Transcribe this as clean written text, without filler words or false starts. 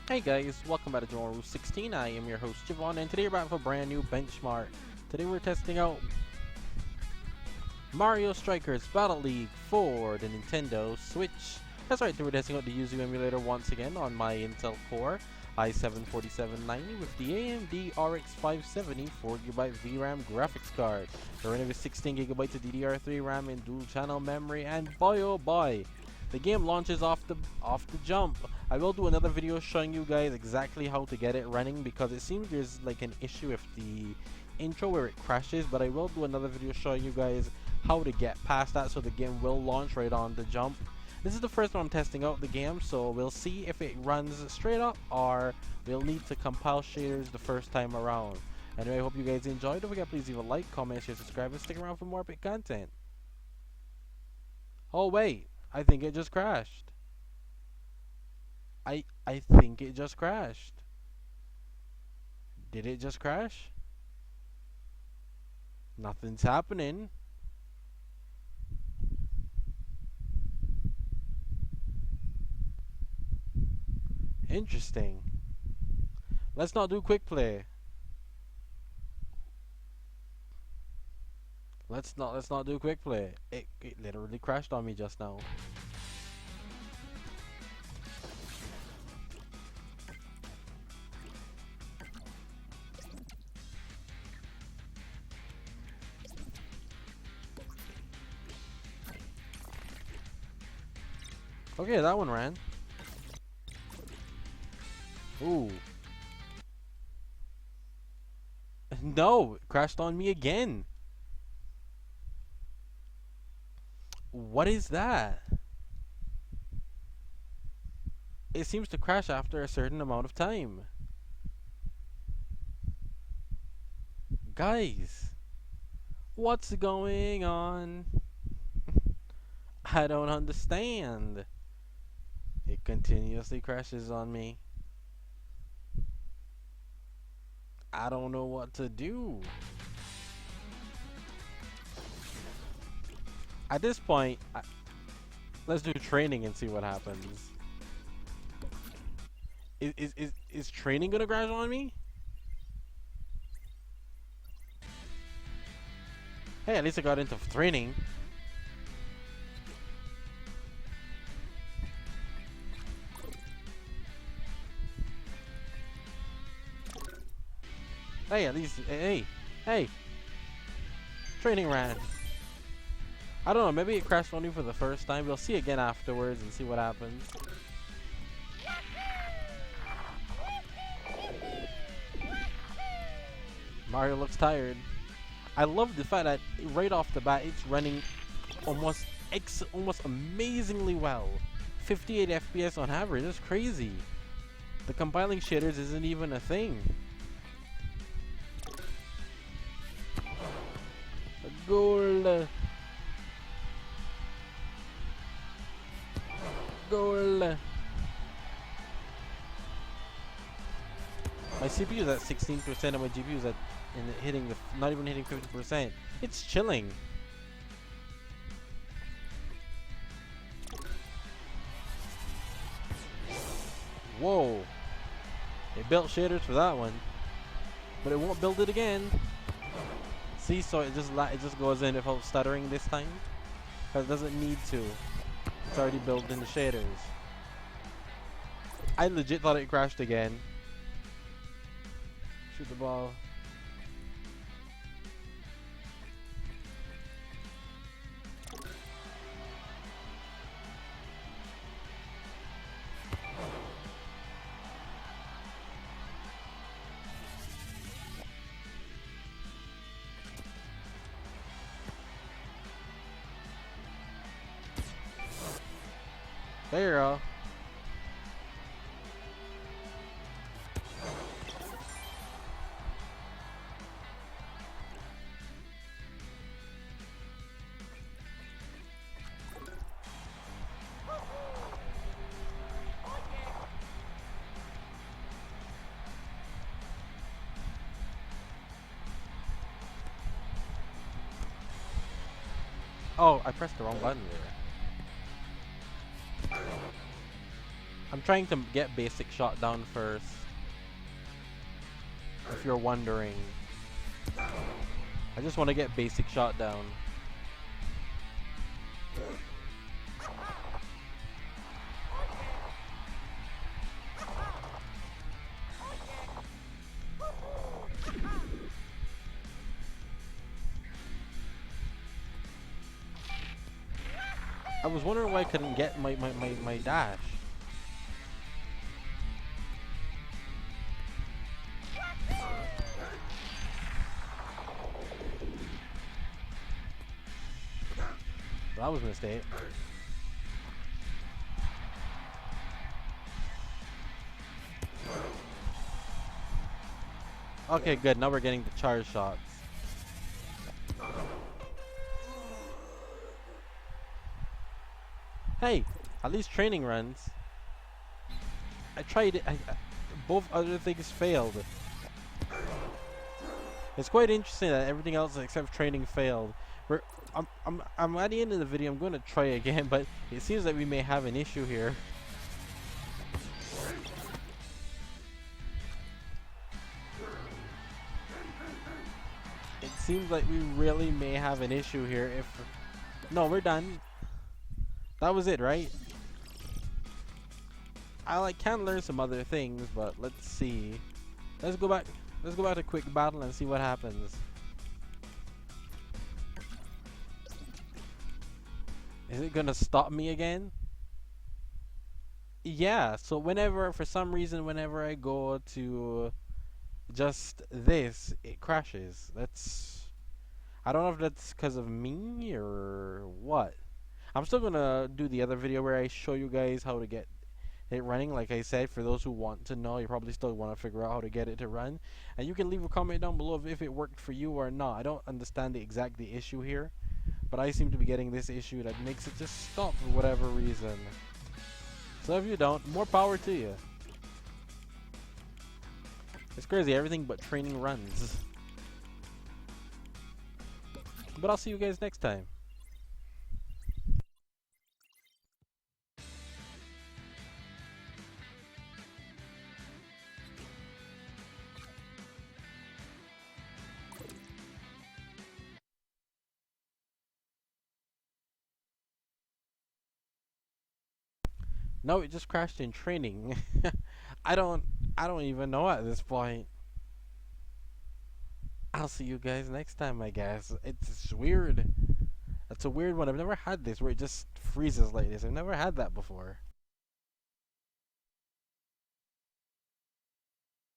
Hey guys, welcome back to Rule 16. I am your host Javon, and today we're back with a brand new benchmark. Today we're testing out Mario Strikers Battle League for the Nintendo Switch. That's right, we're testing out the YUZU emulator once again on my Intel Core i7-4790 with the AMD RX-570 4GB VRAM graphics card. The running with 16GB of DDR3 RAM and dual channel memory, and boy oh boy, the game launches off the jump. I will do another video showing you guys exactly how to get it running because it seems there's like an issue with the intro where it crashes, but I will do another video showing you guys how to get past that so the game will launch right on the jump. This is the first one I'm testing out the game, so we'll see if it runs straight up or we'll need to compile shaders the first time around. Anyway, I hope you guys enjoyed. Don't forget, please leave a like, comment, share, subscribe, and stick around for more epic content. Oh wait, I think it just crashed. I think it just crashed. Did it just crash? Nothing's happening. Interesting. Let's not do quick play. Let's not do quick play. It literally crashed on me just now. Okay, that one ran. Ooh. No, it crashed on me again. What is that? It seems to crash after a certain amount of time. Guys, what's going on? I don't understand. It continuously crashes on me. I don't know what to do. At this point, let's do training and see what happens. Is training gonna crash on me? Hey, at least I got into training. Hey, at least, hey, training ran. I don't know, maybe it crashed on you for the first time. We'll see again afterwards and see what happens. Mario looks tired. I love the fact that right off the bat it's running almost amazingly well. 58 FPS on average, that's crazy. The compiling shaders isn't even a thing. Goal. Goal. My CPU is at 16% and my GPU is at not even hitting 50%. It's chilling. Whoa. It built shaders for that one, but it won't build it again. See, so it just goes in without stuttering this time, because it doesn't need to. It's already built in the shaders. I legit thought it crashed again. Shoot the ball. There you go. Oh, I pressed the wrong button there. trying to get basic shot down first. If you're wondering. I just want to get basic shot down. I was wondering why I couldn't get my dash. That was a mistake. Okay, good. Now we're getting the charge shots. Hey, at least training runs. I tried it. Both other things failed. It's quite interesting that everything else except training failed. I'm at the end of the video. I'm going to try again, but it seems that we may have an issue here. It seems like we really may have an issue here. No, we're done. That was it, right? I can learn some other things, but let's see. Let's go back to quick battle and see what happens. Is it gonna stop me again? Yeah, so for some reason, whenever I go to just this, it crashes. I don't know if that's because of me or what. I'm still gonna do the other video where I show you guys how to get it running. Like I said, for those who want to know, you probably still want to figure out how to get it to run. And you can leave a comment down below if it worked for you or not. I don't understand the issue here, but I seem to be getting this issue that makes it just stop for whatever reason. So if you don't, more power to you. It's crazy, everything but training runs. But I'll see you guys next time. No, it just crashed in training. I don't even know at this point. I'll see you guys next time, I guess. It's weird. That's a weird one. I've never had this where it just freezes like this. I've never had that before.